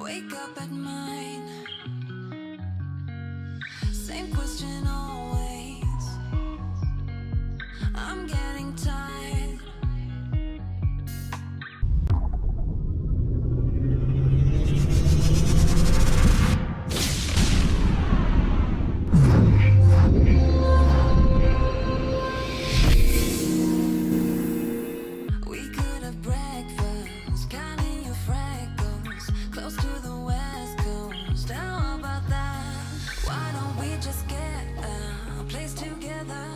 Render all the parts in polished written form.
Wake up at mine. Same question always. I'm getting tired. We could have breakfast, counting your freckles, close to the west coast. How about that? Why don't we just get a place together?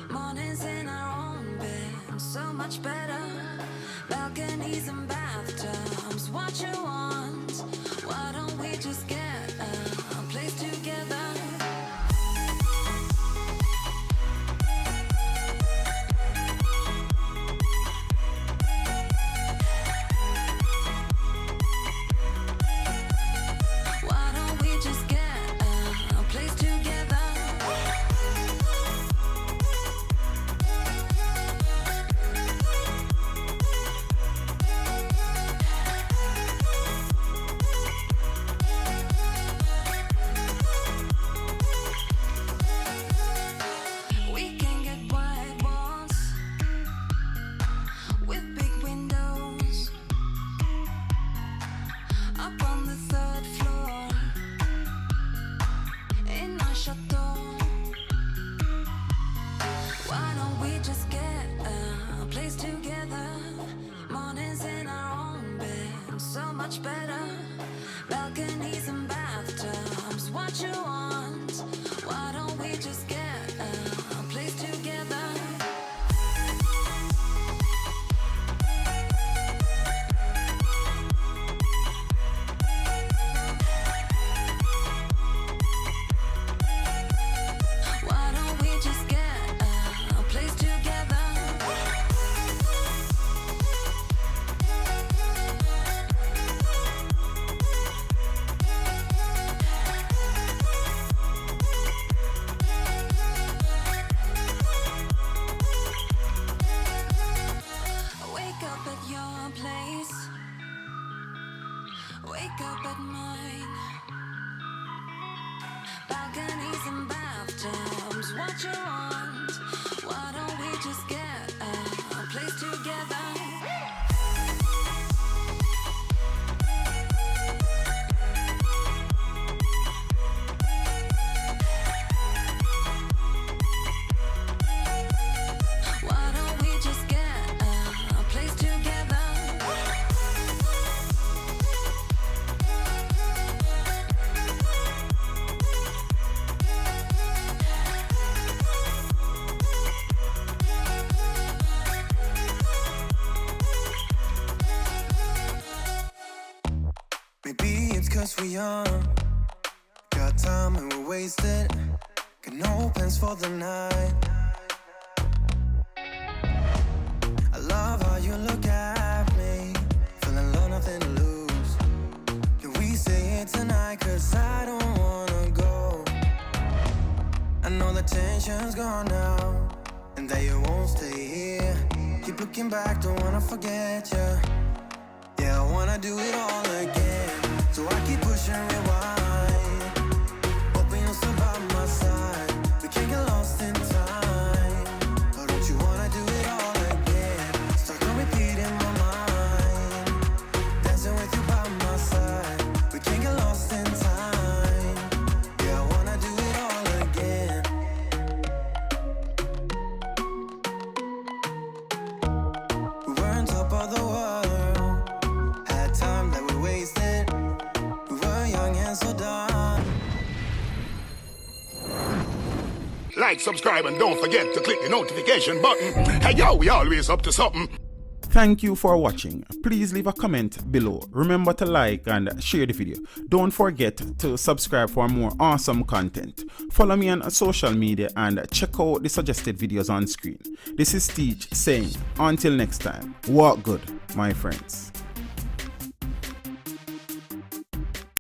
Mornings in our own bed, so much better. Balconies and bathtubs, what you want? Why don't we just get a place together? Why don't we just get a place together? We can get white walls with big windows up on the third floor in our chateau. Why don't we just get a place together? Mornings in our own bed, so much better. Balconies and bathtubs, what you want? Why don't we just get a place together? Why don't we just get a place together? Wake up at your place. Wake up at mine. Balconies and bathtubs, what you want? Why don't we just get a place together? Why don't we just get a place together? Maybe it's 'cause we're young, got time and we're wasted, got no plans for the night. I love how you look at me, feeling low, nothing to lose. Can we say it tonight? 'Cause I don't wanna go. I know the tension's gone now, and that you won't stay here. Keep looking back, don't wanna forget you. Yeah, I wanna do it all again. So I keep pushing rewind, hoping you'll still by my side. We can't get lost in time. Oh, don't you wanna do it all again? Stuck on repeat in my mind, dancing with you by my side. We can't get lost in time. Yeah, I wanna do it all again. We were on top of the world, had time that we wasted. We were young and so dumb. Like, subscribe, and don't forget to click the notification button. Hey yo, we always up to something. Thank you for watching. Please leave a comment below. Remember to like and share the video. Don't forget to subscribe for more awesome content. Follow me on social media and check out the suggested videos on screen. This is Teach saying, until next time, walk good, my friends.